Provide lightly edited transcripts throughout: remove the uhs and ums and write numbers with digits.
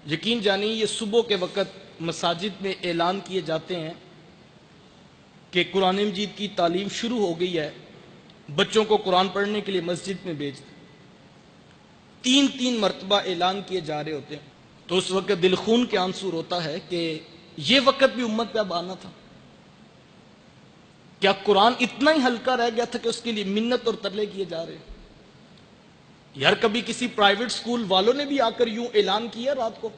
یقین جانیے یہ صبح کے وقت مساجد میں اعلان کیے جاتے ہیں کہ قرآن مجید کی تعلیم شروع ہو گئی ہے، بچوں کو قرآن پڑھنے کے لیے مسجد میں بھیج دیں۔ تین مرتبہ اعلان کیے جا رہے ہوتے ہیں تو اس وقت دل خون کے آنسو روتا ہے کہ یہ وقت بھی امت پہ اب آنا تھا۔ کیا قرآن اتنا ہی ہلکا رہ گیا تھا کہ اس کے لیے منت اور ترلے کیے جا رہے ہیں؟ یار کبھی کسی پرائیویٹ سکول والوں نے بھی آ کر یوں اعلان کیا رات کو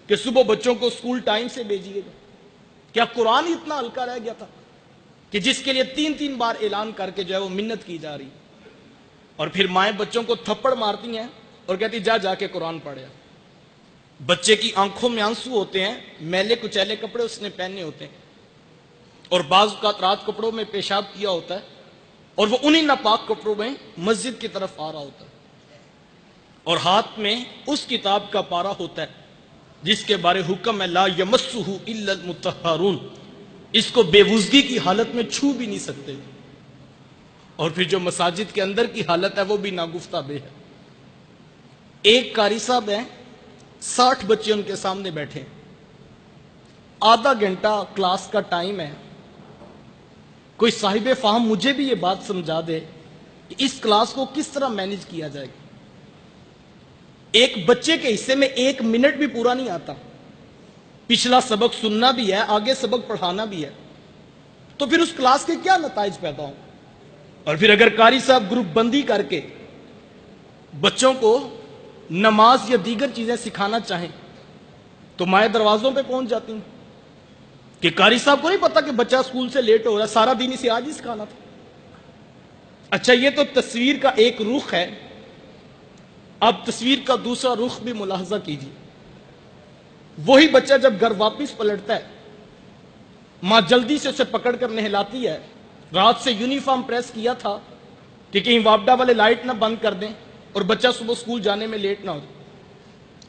کہ صبح بچوں کو سکول ٹائم سے بھیجیے گا؟ کیا قرآن اتنا ہلکا رہ گیا تھا کہ جس کے لیے تین بار اعلان کر کے جو ہے وہ منت کی جا رہی، اور پھر مائیں بچوں کو تھپڑ مارتی ہیں اور کہتی جا کے قرآن پڑھے۔ بچے کی آنکھوں میں آنسو ہوتے ہیں، میلے کچیلے کپڑے اس نے پہنے ہوتے ہیں، اور بعض اوقات رات کپڑوں میں پیشاب کیا ہوتا ہے اور وہ انہی ناپاک کپڑوں میں مسجد کی طرف آ رہا ہوتا ہے، اور ہاتھ میں اس کتاب کا پارا ہوتا ہے جس کے بارے حکم ہے لا یمسہ الا المطہرون، اس کو بے وضوئی کی حالت میں چھو بھی نہیں سکتے، اور پھر جو مساجد کے اندر کی حالت ہے وہ بھی ناگفتہ بے ہے۔ ایک قاری صاحب ہیں، 60 بچے ان کے سامنے بیٹھے، آدھا گھنٹہ کلاس کا ٹائم ہے، کوئی صاحب فہم مجھے بھی یہ بات سمجھا دے کہ اس کلاس کو کس طرح مینج کیا جائے گا۔ ایک بچے کے حصے میں 1 منٹ بھی پورا نہیں آتا، پچھلا سبق سننا بھی ہے، آگے سبق پڑھانا بھی ہے، تو پھر اس کلاس کے کیا نتائج پیدا ہوں؟ اور پھر اگر قاری صاحب گروپ بندی کر کے بچوں کو نماز یا دیگر چیزیں سکھانا چاہیں تو مائیں دروازوں پہ پہنچ جاتی ہیں کہ قاری صاحب کو نہیں پتا کہ بچہ اسکول سے لیٹ ہو رہا ہے، سارا دن اسے آج ہی سکھانا تھا۔ اچھا یہ تو تصویر کا ایک رخ ہے، اب تصویر کا دوسرا رخ بھی ملاحظہ کیجیے۔ وہی بچہ جب گھر واپس پلٹتا ہے، ماں جلدی سے اسے پکڑ کر نہلاتی ہے، رات سے یونیفارم پریس کیا تھا کہ کہیں واپڈا والے لائٹ نہ بند کر دیں اور بچہ صبح سکول جانے میں لیٹ نہ ہو جائے،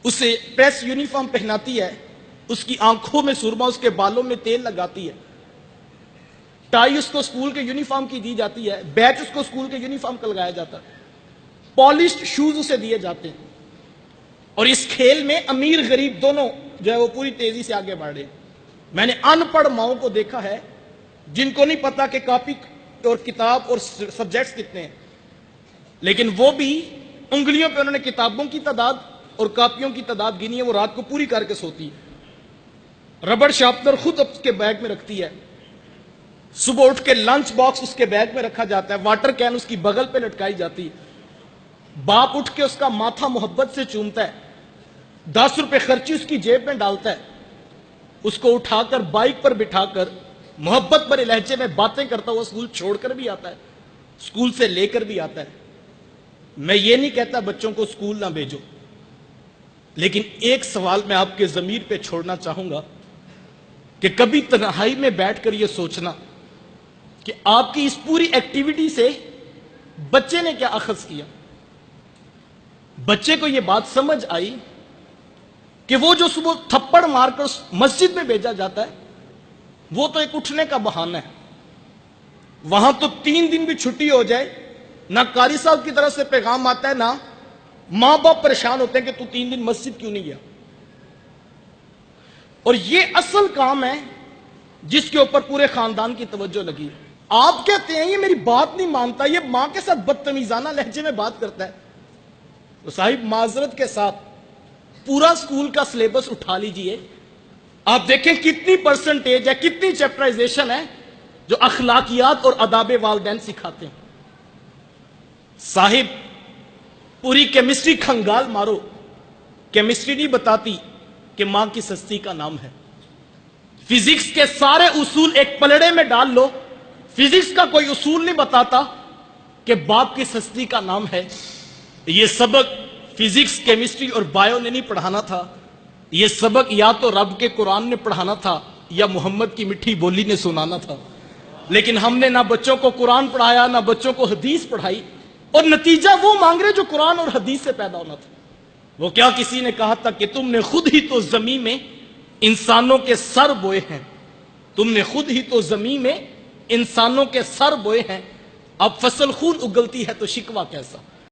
اسے پریس یونیفارم پہناتی ہے، اس کی آنکھوں میں سرما، اس کے بالوں میں تیل لگاتی ہے، ٹائی اس کو سکول کے یونیفارم کی دی جاتی ہے، بیچ اس کو سکول کے یونیفارم کا لگایا جاتا ہے، پالشڈ شوز اسے دیے جاتے ہیں، اور اس کھیل میں امیر غریب دونوں جو ہے وہ پوری تیزی سے آگے بڑھ رہے ہیں۔ میں نے ان پڑھ ماؤں کو دیکھا ہے جن کو نہیں پتا کہ کاپی اور کتاب اور سبجیکٹس کتنے ہیں، لیکن وہ بھی انگلیوں پہ انہوں نے کتابوں کی تعداد اور کاپیوں کی تعداد گنی ہے، وہ رات کو پوری کر کے سوتی ہے، ربڑ شارپنر خود اس کے بیگ میں رکھتی ہے، صبح اٹھ کے لنچ باکس اس کے بیگ میں رکھا جاتا ہے، واٹر کین اس کی بغل پہ لٹکائی جاتی ہے، باپ اٹھ کے اس کا ماتھا محبت سے چومتا ہے، 10 روپے خرچی اس کی جیب میں ڈالتا ہے، اس کو اٹھا کر بائک پر بٹھا کر محبت بھرے لہجے میں باتیں کرتا ہوا اسکول چھوڑ کر بھی آتا ہے، اسکول سے لے کر بھی آتا ہے۔ میں یہ نہیں کہتا بچوں کو اسکول نہ بھیجو، لیکن ایک سوال میں آپ کے ضمیر پہ چھوڑنا چاہوں گا کہ کبھی تنہائی میں بیٹھ کر یہ سوچنا کہ آپ کی اس پوری ایکٹیویٹی سے بچے نے کیا اخذ کیا۔ بچے کو یہ بات سمجھ آئی کہ وہ جو صبح تھپڑ مار کر مسجد میں بھیجا جاتا ہے وہ تو ایک اٹھنے کا بہانہ ہے، وہاں تو 3 دن بھی چھٹی ہو جائے نہ قاری صاحب کی طرف سے پیغام آتا ہے، نہ ماں باپ پریشان ہوتے ہیں کہ تو 3 دن مسجد کیوں نہیں گیا۔ اور یہ اصل کام ہے جس کے اوپر پورے خاندان کی توجہ لگی۔ آپ کہتے ہیں یہ میری بات نہیں مانتا، یہ ماں کے ساتھ بدتمیزانہ لہجے میں بات کرتا ہے، تو صاحب معذرت کے ساتھ پورا سکول کا سلیبس اٹھا لیجئے، آپ دیکھیں کتنی پرسنٹیج ہے، کتنی چیپٹرائزیشن ہے جو اخلاقیات اور آداب والدین سکھاتے ہیں۔ صاحب پوری کیمسٹری کھنگال مارو، کیمسٹری نہیں بتاتی کہ ماں کی ہستی کا نام ہے، فزکس کے سارے اصول ایک پلڑے میں ڈال لو، فزکس کا کوئی اصول نہیں بتاتا کہ باپ کی ہستی کا نام ہے۔ یہ سبق فزکس، کیمسٹری اور بایو نے نہیں پڑھانا تھا، یہ سبق یا تو رب کے قرآن نے پڑھانا تھا یا محمد کی میٹھی بولی نے سنانا تھا، لیکن ہم نے نہ بچوں کو قرآن پڑھایا نہ بچوں کو حدیث پڑھائی، اور نتیجہ وہ مانگ رہے جو قرآن اور حدیث سے پیدا ہونا تھا۔ وہ کیا کسی نے کہا تھا کہ تم نے خود ہی تو زمین میں انسانوں کے سر بوئے ہیں، تم نے خود ہی تو زمین میں انسانوں کے سر بوئے ہیں، اب فصل خون اگلتی ہے تو شکوہ کیسا۔